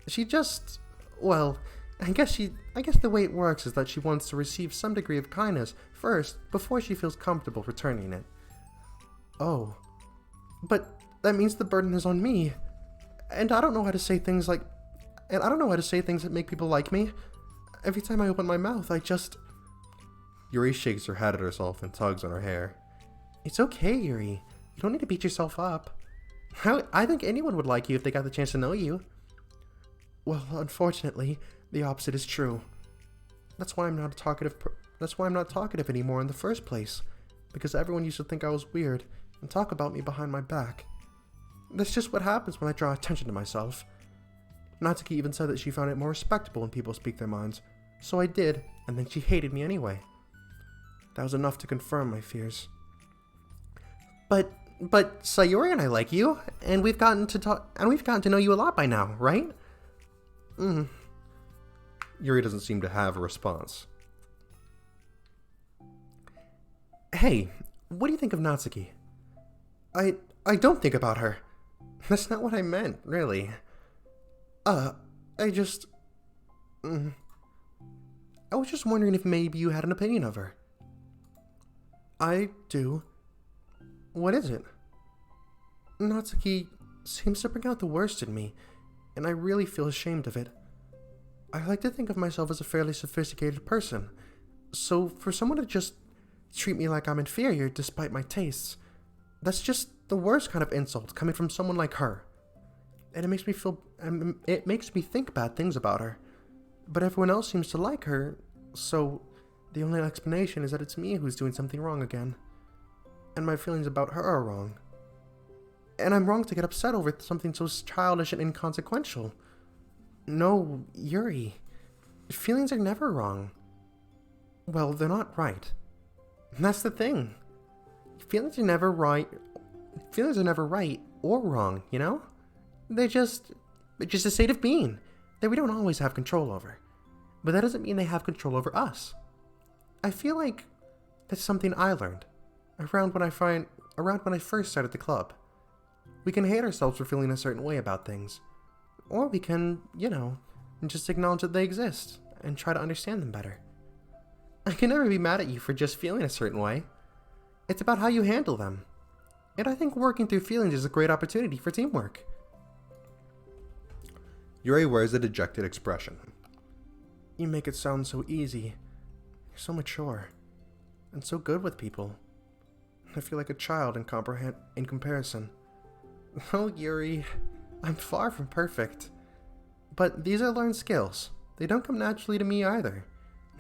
[SPEAKER 2] She just... well, I guess the way it works is that she wants to receive some degree of kindness first before she feels comfortable returning it. Oh. But that means the burden is on me. And I don't know how to say things that make people like me. Every time I open my mouth, I just...
[SPEAKER 1] Yuri shakes her head at herself and tugs on her hair.
[SPEAKER 2] It's okay, Yuri. You don't need to beat yourself up. I think anyone would like you if they got the chance to know you. Well, unfortunately, the opposite is true. That's why I'm not talkative anymore in the first place. Because everyone used to think I was weird and talk about me behind my back. That's just what happens when I draw attention to myself. Natsuki even said that she found it more respectable when people speak their minds. So I did, and then she hated me anyway. That was enough to confirm my fears. But Sayori and I like you, and we've gotten to know you a lot by now, right?
[SPEAKER 1] Yuri doesn't seem to have a response.
[SPEAKER 2] Hey, what do you think of Natsuki? I don't think about her. That's not what I meant, really. I was just wondering if maybe you had an opinion of her. I do. What is it? Natsuki seems to bring out the worst in me, and I really feel ashamed of it. I like to think of myself as a fairly sophisticated person, so for someone to just treat me like I'm inferior despite my tastes, that's just the worst kind of insult coming from someone like her. And it makes me think bad things about her. But everyone else seems to like her, so the only explanation is that it's me who's doing something wrong again. And my feelings about her are wrong. And I'm wrong to get upset over something so childish and inconsequential. No, Yuri. Feelings are never wrong. Well, they're not right. And that's the thing. Feelings are never right or wrong, you know? They're just a state of being that we don't always have control over. But that doesn't mean they have control over us. I feel like that's something I learned around when I first started the club. We can hate ourselves for feeling a certain way about things. Or we can, just acknowledge that they exist and try to understand them better. I can never be mad at you for just feeling a certain way. It's about how you handle them. And I think working through feelings is a great opportunity for teamwork.
[SPEAKER 1] Yuri wears a dejected expression.
[SPEAKER 2] You make it sound so easy. You're so mature. And so good with people. I feel like a child in comparison. Oh, Yuri, I'm far from perfect. But these are learned skills. They don't come naturally to me either.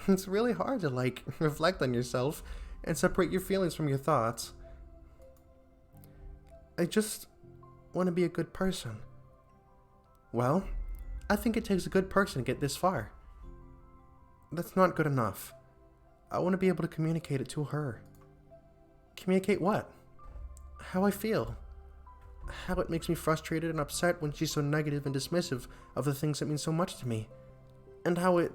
[SPEAKER 2] It's really hard to, reflect on yourself and separate your feelings from your thoughts. I just want to be a good person. Well, I think it takes a good person to get this far. That's not good enough. I want to be able to communicate it to her. Communicate what? How I feel. How it makes me frustrated and upset when she's so negative and dismissive of the things that mean so much to me. And how it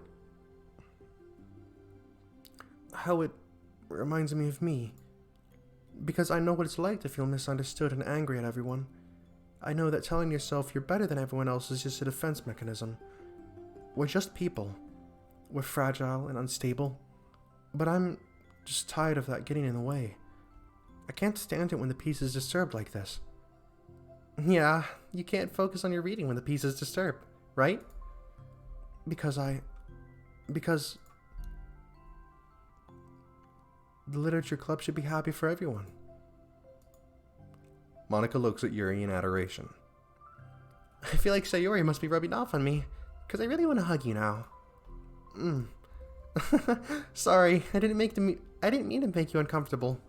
[SPEAKER 2] reminds me of me. Because I know what it's like to feel misunderstood and angry at everyone. I know that telling yourself you're better than everyone else is just a defense mechanism. We're just people. We're fragile and unstable. But I'm just tired of that getting in the way. I can't stand it when the peace is disturbed like this. Yeah, you can't focus on your reading when the peace is disturbed, right? Because the literature club should be happy for everyone.
[SPEAKER 1] Monica looks at Yuri in adoration.
[SPEAKER 2] I feel like Sayori must be rubbing off on me, because I really want to hug you now. Sorry, I didn't mean to make you uncomfortable.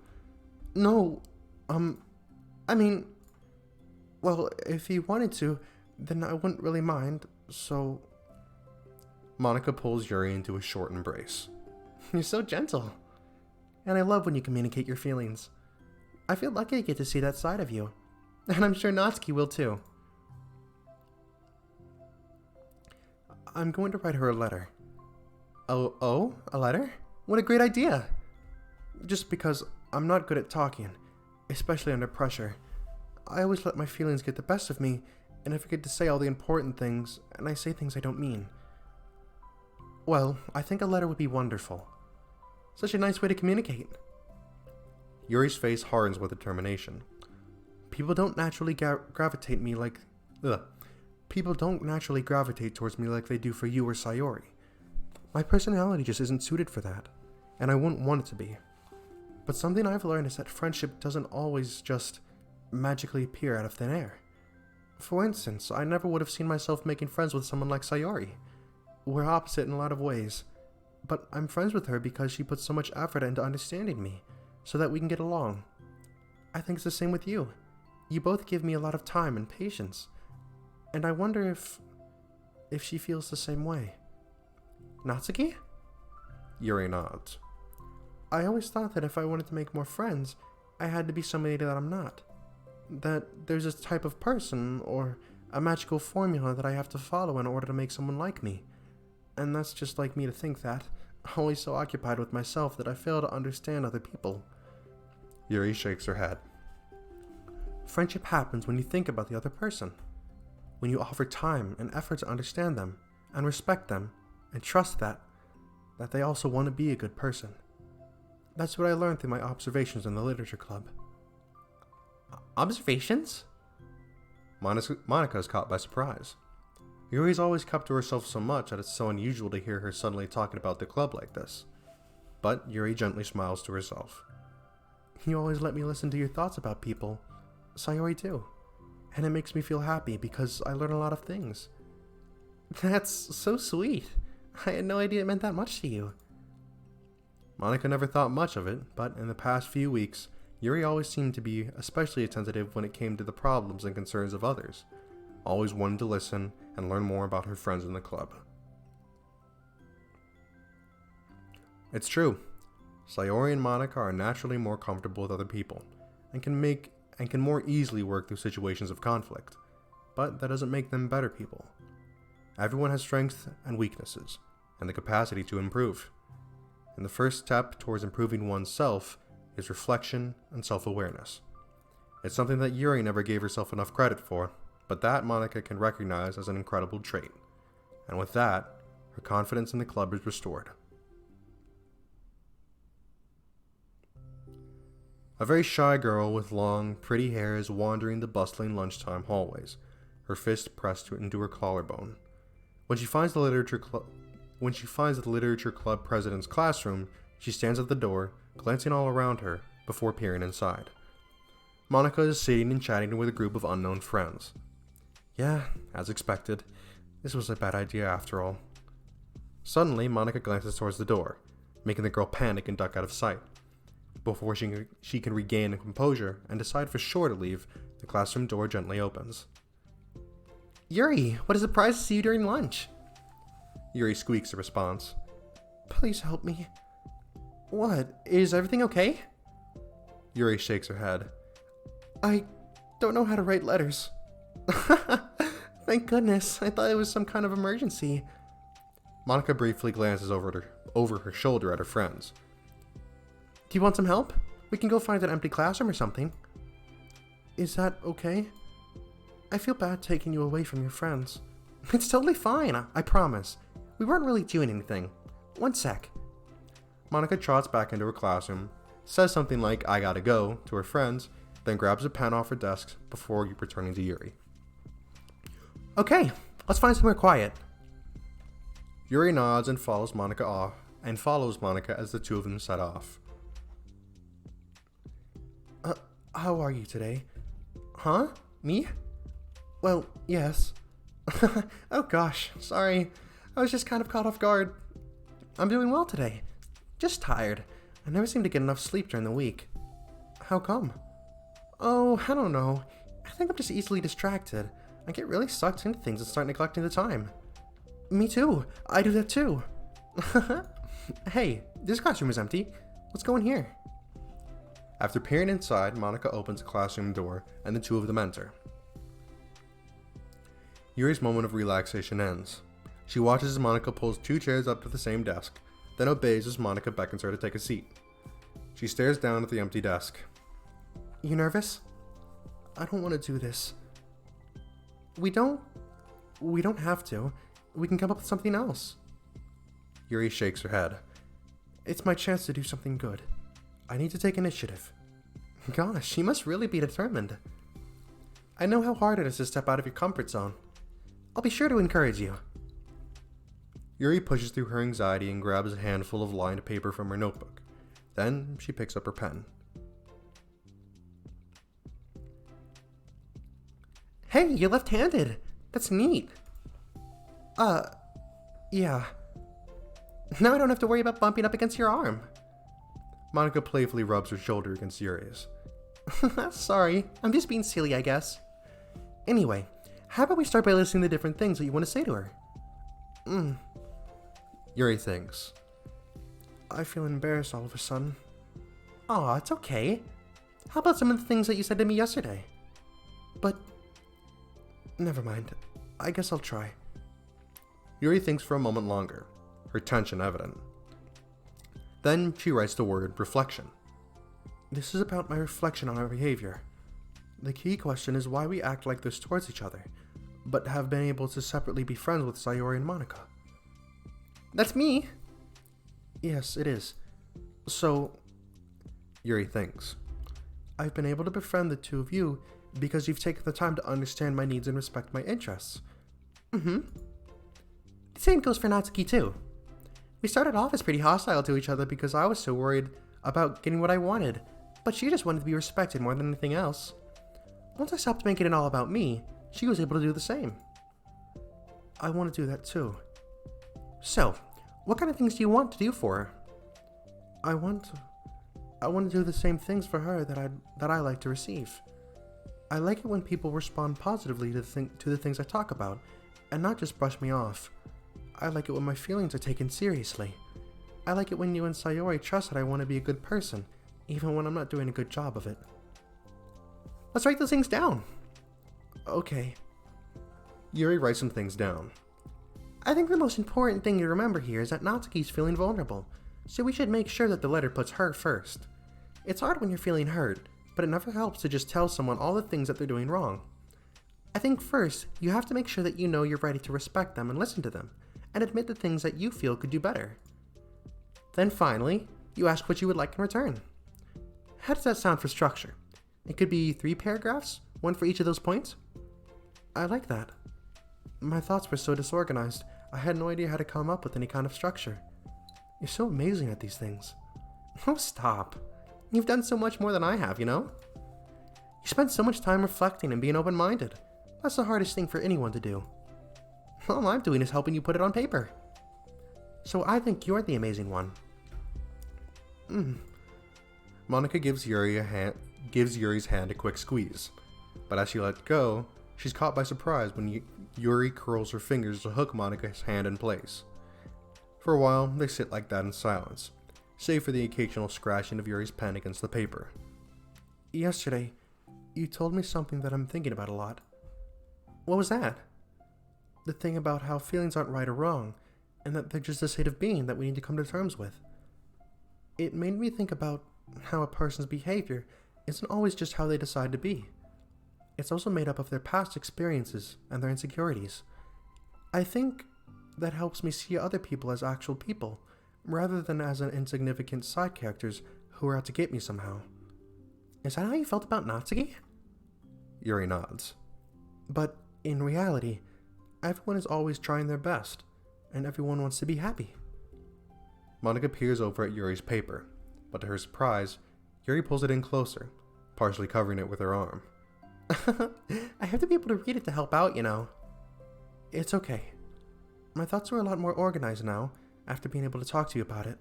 [SPEAKER 2] No, I mean, well, if you wanted to, then I wouldn't really mind, so...
[SPEAKER 1] Monica pulls Yuri into a short embrace.
[SPEAKER 2] You're so gentle. And I love when you communicate your feelings. I feel lucky I get to see that side of you. And I'm sure Natsuki will too. I'm going to write her a letter. Oh, a letter? What a great idea! Just because I'm not good at talking, especially under pressure. I always let my feelings get the best of me, and I forget to say all the important things, and I say things I don't mean. Well, I think a letter would be wonderful. Such a nice way to communicate.
[SPEAKER 1] Yuri's face hardens with determination.
[SPEAKER 2] People don't naturally gravitate towards me like they do for you or Sayori. My personality just isn't suited for that, and I wouldn't want it to be. But something I've learned is that friendship doesn't always just magically appear out of thin air. For instance, I never would have seen myself making friends with someone like Sayori. We're opposite in a lot of ways, but I'm friends with her because she puts so much effort into understanding me, so that we can get along. I think it's the same with you. You both give me a lot of time and patience, and I wonder if she feels the same way. Natsuki?
[SPEAKER 1] Yuri nods.
[SPEAKER 2] I always thought that if I wanted to make more friends, I had to be somebody that I'm not. That there's a type of person, or a magical formula that I have to follow in order to make someone like me. And that's just like me to think that, always so occupied with myself that I fail to understand other people.
[SPEAKER 1] Yuri shakes her head.
[SPEAKER 2] Friendship happens when you think about the other person. When you offer time and effort to understand them, and respect them, and trust that they also want to be a good person. That's what I learned through my observations in the literature club. Observations?
[SPEAKER 1] Monica's caught by surprise. Yuri's always kept to herself so much that it's so unusual to hear her suddenly talking about the club like this. But Yuri gently smiles to herself.
[SPEAKER 2] You always let me listen to your thoughts about people. Sayori too. And it makes me feel happy because I learn a lot of things. That's so sweet. I had no idea it meant that much to you.
[SPEAKER 1] Monica never thought much of it, but in the past few weeks, Yuri always seemed to be especially attentive when it came to the problems and concerns of others, always wanting to listen and learn more about her friends in the club. It's true. Sayori and Monica are naturally more comfortable with other people, and can more easily work through situations of conflict, but that doesn't make them better people. Everyone has strengths and weaknesses, and the capacity to improve. And the first step towards improving oneself is reflection and self-awareness. It's something that Yuri never gave herself enough credit for, but that Monica can recognize as an incredible trait. And with that, her confidence in the club is restored. A very shy girl with long, pretty hair is wandering the bustling lunchtime hallways, her fist pressed into her collarbone. When she finds the literature club president's classroom, she stands at the door, glancing all around her before peering inside. Monica is sitting and chatting with a group of unknown friends. Yeah, as expected, this was a bad idea after all. Suddenly, Monica glances towards the door, making the girl panic and duck out of sight. Before she can regain composure and decide for sure to leave, the classroom door gently opens.
[SPEAKER 2] Yuri, what a surprise to see you during lunch.
[SPEAKER 1] Yuri squeaks a response.
[SPEAKER 2] Please help me. What? Is everything okay?
[SPEAKER 1] Yuri shakes her head.
[SPEAKER 2] I don't know how to write letters. Thank goodness. I thought it was some kind of emergency.
[SPEAKER 1] Monica briefly glances over her shoulder at her friends.
[SPEAKER 2] Do you want some help? We can go find an empty classroom or something. Is that okay? I feel bad taking you away from your friends. It's totally fine, I promise. We weren't really doing anything. One sec.
[SPEAKER 1] Monika trots back into her classroom, says something like, "I gotta go," to her friends, then grabs a pen off her desk before returning to Yuri.
[SPEAKER 2] Okay, let's find somewhere quiet.
[SPEAKER 1] Yuri nods and follows Monika as the two of them set off.
[SPEAKER 2] How are you today? Huh? Me? Well, yes. Oh gosh, sorry. I was just kind of caught off guard. I'm doing well today. Just tired. I never seem to get enough sleep during the week. How come? Oh, I don't know. I think I'm just easily distracted. I get really sucked into things and start neglecting the time. Me too. I do that too. Hey, this classroom is empty. Let's go in here.
[SPEAKER 1] After peering inside, Monika opens the classroom door and the two of them enter. Yuri's moment of relaxation ends. She watches as Monika pulls 2 chairs up to the same desk, then obeys as Monika beckons her to take a seat. She stares down at the empty desk.
[SPEAKER 2] You nervous? I don't want to do this. We don't have to. We can come up with something else.
[SPEAKER 1] Yuri shakes her head.
[SPEAKER 2] It's my chance to do something good. I need to take initiative. Gosh, she must really be determined. I know how hard it is to step out of your comfort zone. I'll be sure to encourage you.
[SPEAKER 1] Yuri pushes through her anxiety and grabs a handful of lined paper from her notebook. Then she picks up her pen.
[SPEAKER 2] Hey, you're left-handed. That's neat. Yeah. Now I don't have to worry about bumping up against your arm.
[SPEAKER 1] Monika playfully rubs her shoulder against Yuri's.
[SPEAKER 2] Sorry, I'm just being silly, I guess. Anyway, how about we start by listing the different things that you want to say to her?
[SPEAKER 1] Yuri thinks.
[SPEAKER 2] I feel embarrassed all of a sudden. Aw, it's okay. How about some of the things that you said to me yesterday? But, never mind. I guess I'll try.
[SPEAKER 1] Yuri thinks for a moment longer, her tension evident. Then she writes the word reflection.
[SPEAKER 2] This is about my reflection on our behavior. The key question is why we act like this towards each other, but have been able to separately be friends with Sayori and Monika. That's me! Yes, it is. So,
[SPEAKER 1] Yuri thinks.
[SPEAKER 2] I've been able to befriend the two of you because you've taken the time to understand my needs and respect my interests. The same goes for Natsuki too. We started off as pretty hostile to each other because I was so worried about getting what I wanted, but she just wanted to be respected more than anything else. Once I stopped making it all about me, she was able to do the same. I want to do that too. So, what kind of things do you want to do for her? I want to do the same things for her that I like to receive. I like it when people respond positively to the things I talk about, and not just brush me off. I like it when my feelings are taken seriously. I like it when you and Sayori trust that I want to be a good person, even when I'm not doing a good job of it. Let's write those things down. Okay.
[SPEAKER 1] Yuri writes some things down.
[SPEAKER 2] I think the most important thing to remember here is that Natsuki's feeling vulnerable, so we should make sure that the letter puts her first. It's hard when you're feeling hurt, but it never helps to just tell someone all the things that they're doing wrong. I think first, you have to make sure that you know you're ready to respect them and listen to them, and admit the things that you feel could do better. Then finally, you ask what you would like in return. How does that sound for structure? It could be 3 paragraphs, 1 for each of those points. I like that. My thoughts were so disorganized, I had no idea how to come up with any kind of structure. You're so amazing at these things. Oh, stop. You've done so much more than I have, you know? You spend so much time reflecting and being open-minded. That's the hardest thing for anyone to do. All I'm doing is helping you put it on paper. So I think you're the amazing one.
[SPEAKER 1] Monika gives Yuri's hand a quick squeeze, but as she lets go, she's caught by surprise when Yuri curls her fingers to hook Monika's hand in place. For a while, they sit like that in silence, save for the occasional scratching of Yuri's pen against the paper.
[SPEAKER 2] Yesterday, you told me something that I'm thinking about a lot. What was that? The thing about how feelings aren't right or wrong, and that they're just a state of being that we need to come to terms with. It made me think about how a person's behavior isn't always just how they decide to be. it's also made up of their past experiences and their insecurities. I think that helps me see other people as actual people, rather than as an insignificant side characters who are out to get me somehow. Is that how you felt about Natsuki?
[SPEAKER 1] Yuri nods.
[SPEAKER 2] But in reality, everyone is always trying their best, and everyone wants to be happy.
[SPEAKER 1] Monica peers over at Yuri's paper, but to her surprise, Yuri pulls it in closer, partially covering it with her arm.
[SPEAKER 2] I have to be able to read it to help out, you know. It's okay. My thoughts are a lot more organized now, after being able to talk to you about it.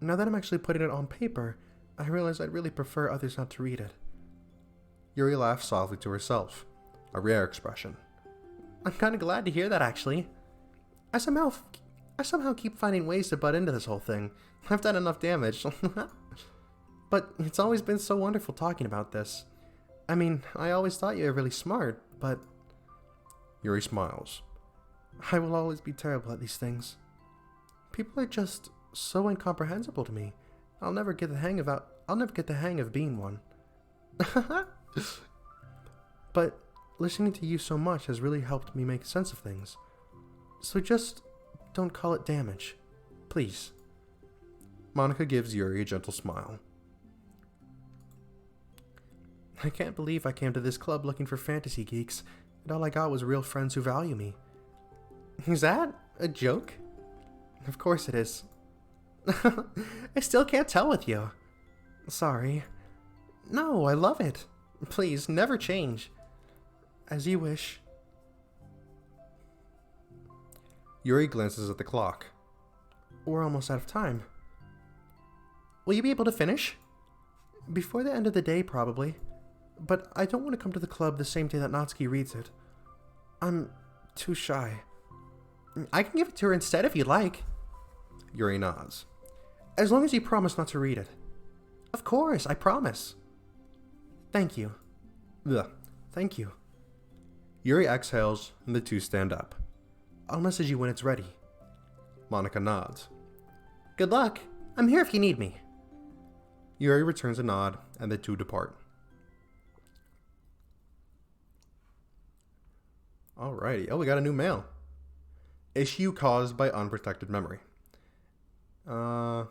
[SPEAKER 2] Now that I'm actually putting it on paper, I realize I'd really prefer others not to read it.
[SPEAKER 1] Yuri laughs softly to herself, a rare expression.
[SPEAKER 2] I'm kind of glad to hear that, actually. I somehow keep finding ways to butt into this whole thing. I've done enough damage. But it's always been so wonderful talking about this. I mean, I always thought you were really smart, but...
[SPEAKER 1] Yuri smiles.
[SPEAKER 2] I will always be terrible at these things. People are just so incomprehensible to me. I'll never get the hang of being one. But listening to you so much has really helped me make sense of things. So just don't call it damage. Please.
[SPEAKER 1] Monica gives Yuri a gentle smile.
[SPEAKER 2] I can't believe I came to this club looking for fantasy geeks, and all I got was real friends who value me. Is that a joke? Of course it is. I still can't tell with you. Sorry. No, I love it. Please, never change. As you wish.
[SPEAKER 1] Yuri glances at the clock.
[SPEAKER 2] We're almost out of time. Will you be able to finish? Before the end of the day, probably. But I don't want to come to the club the same day that Natsuki reads it. I'm too shy. I can give it to her instead if you'd like.
[SPEAKER 1] Yuri nods.
[SPEAKER 2] As long as you promise not to read it. Of course, I promise. Thank you.
[SPEAKER 1] Ugh.
[SPEAKER 2] Thank you.
[SPEAKER 1] Yuri exhales, and the two stand up.
[SPEAKER 2] I'll message you when it's ready.
[SPEAKER 1] Monica nods.
[SPEAKER 2] Good luck. I'm here if you need me.
[SPEAKER 1] Yuri returns a nod, and the two depart. Alrighty. Oh, we got a new mail. Issue caused by unprotected memory. Has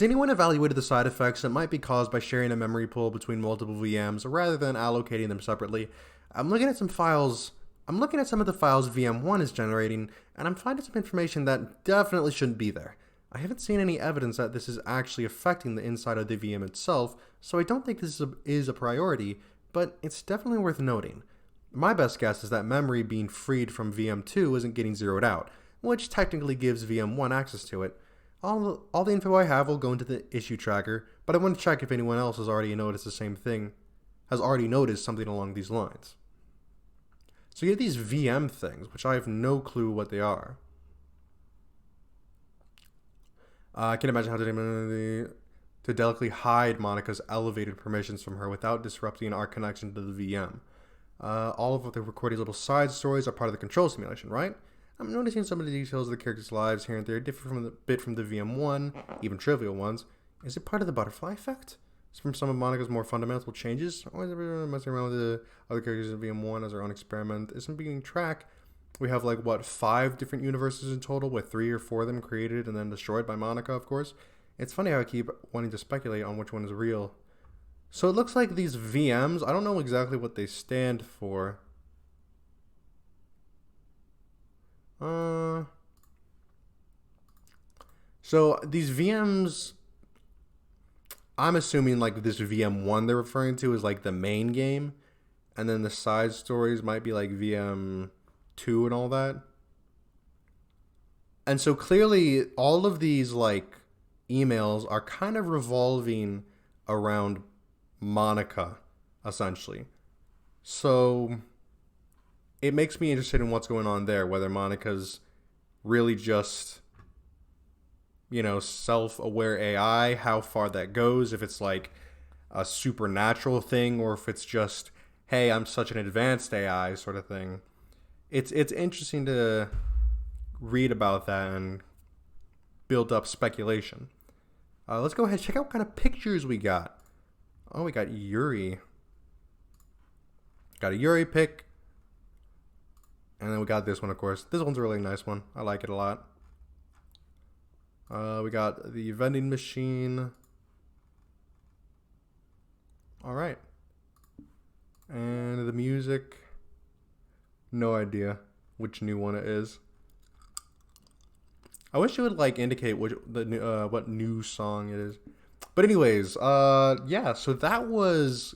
[SPEAKER 1] anyone evaluated the side effects that might be caused by sharing a memory pool between multiple VMs rather than allocating them separately? I'm looking at some of the files VM1 is generating, and I'm finding some information that definitely shouldn't be there. I haven't seen any evidence that this is actually affecting the inside of the VM itself, so I don't think this is a priority, but it's definitely worth noting. My best guess is that memory being freed from VM2 isn't getting zeroed out, which technically gives VM1 access to it. All the info I have will go into the issue tracker, but I want to check if anyone else has already noticed something along these lines. So you have these VM things, which I have no clue what they are. I can imagine how to delicately hide Monica's elevated permissions from her without disrupting our connection to the VM. All of the recorded little side stories are part of the control simulation, right? I'm noticing some of the details of the characters' lives here and there differ from the VM1, even trivial ones. Is it part of the butterfly effect? Is it from some of Monica's more fundamental changes? Or is everyone messing around with the other characters in VM1 as our own experiment? Isn't being track? We have 5 different universes in total, with 3 or 4 of them created and then destroyed by Monica, of course. It's funny how I keep wanting to speculate on which one is real. So it looks like these VMs, I don't know exactly what they stand for. So these VMs, I'm assuming this VM1 they're referring to is the main game, and then the side stories might be VM2 and all that. And so clearly all of these emails are kind of revolving around Monica, essentially. So it makes me interested in what's going on there, whether Monica's really just, self-aware AI, how far that goes, if it's a supernatural thing, or if it's just, hey, I'm such an advanced AI sort of thing. It's interesting to read about that and build up speculation. Let's go ahead and check out what kind of pictures we got. Oh, we got Yuri. Got a Yuri pick. And then we got this one, of course. This one's a really nice one. I like it a lot. We got the vending machine. Alright. And the music. No idea which new one it is. I wish it would like indicate what new song it is. But anyways, yeah, so that was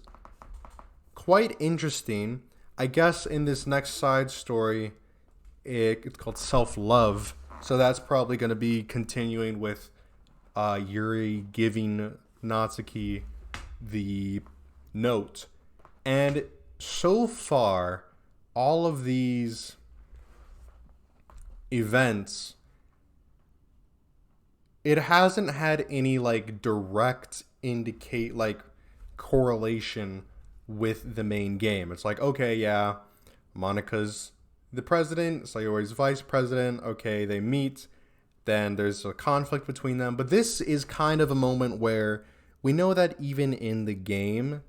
[SPEAKER 1] quite interesting. I guess in this next side story, it's called Self-Love. So that's probably going to be continuing with Yuri giving Natsuki the note. And so far, all of these events, it hasn't had any like direct indicate like correlation with the main game. It's like, okay, yeah, Monika's the president, Sayori's vice president. Okay, they meet. Then there's a conflict between them. But this is kind of a moment where we know that even in the game,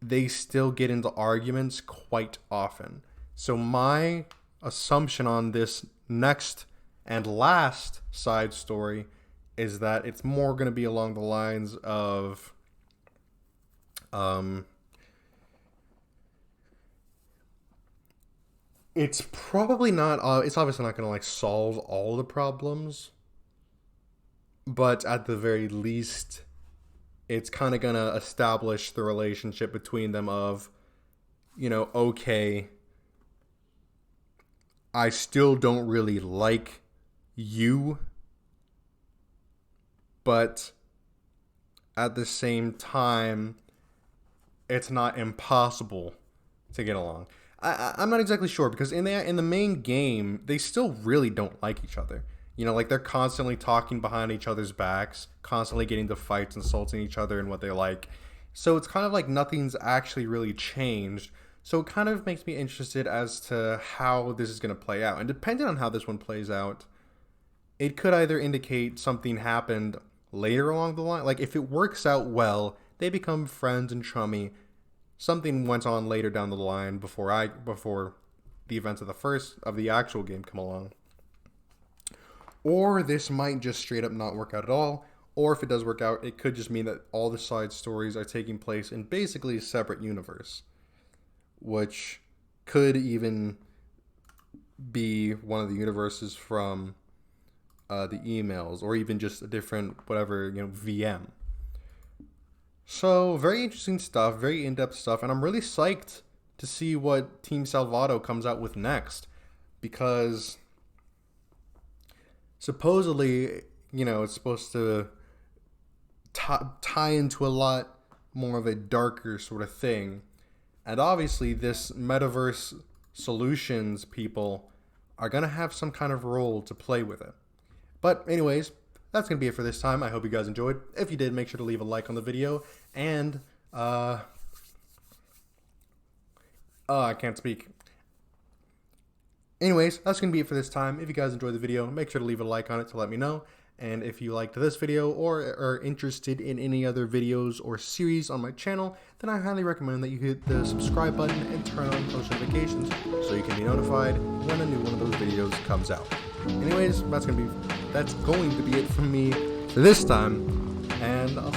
[SPEAKER 1] they still get into arguments quite often. So my assumption on this next and last side story is that it's more going to be along the lines of it's probably not it's obviously not going to like solve all the problems, but at the very least it's kind of going to establish the relationship between them of, you know, okay, I still don't really like you, but at the same time, it's not impossible to get along. I'm not exactly sure because in the main game, they still really don't like each other. You know, like they're constantly talking behind each other's backs, constantly getting into fights, insulting each other and what they like. So it's kind of like nothing's actually really changed. So it kind of makes me interested as to how this is going to play out. And depending on how this one plays out, it could either indicate something happened later along the line. Like if it works out well, they become friends and chummy. Something went on later down the line before the events of the actual game come along. Or this might just straight up not work out at all. Or if it does work out, it could just mean that all the side stories are taking place in basically a separate universe, which could even be one of the universes from the emails, or even just a different whatever, you know, VM. So very interesting stuff, very in-depth stuff, and I'm really psyched to see what Team Salvato comes out with next, because supposedly, you know, it's supposed to tie into a lot more of a darker sort of thing. And obviously this metaverse solutions people are going to have some kind of role to play with it. But anyways, that's going to be it for this time. I hope you guys enjoyed. If you did, make sure to leave a like on the video. And, I can't speak. Anyways, that's going to be it for this time. If you guys enjoyed the video, make sure to leave a like on it to let me know. And if you liked this video or are interested in any other videos or series on my channel, then I highly recommend that you hit the subscribe button and turn on post notifications so you can be notified when a new one of those videos comes out. Anyways, that's going to be it from me for this time, and I'll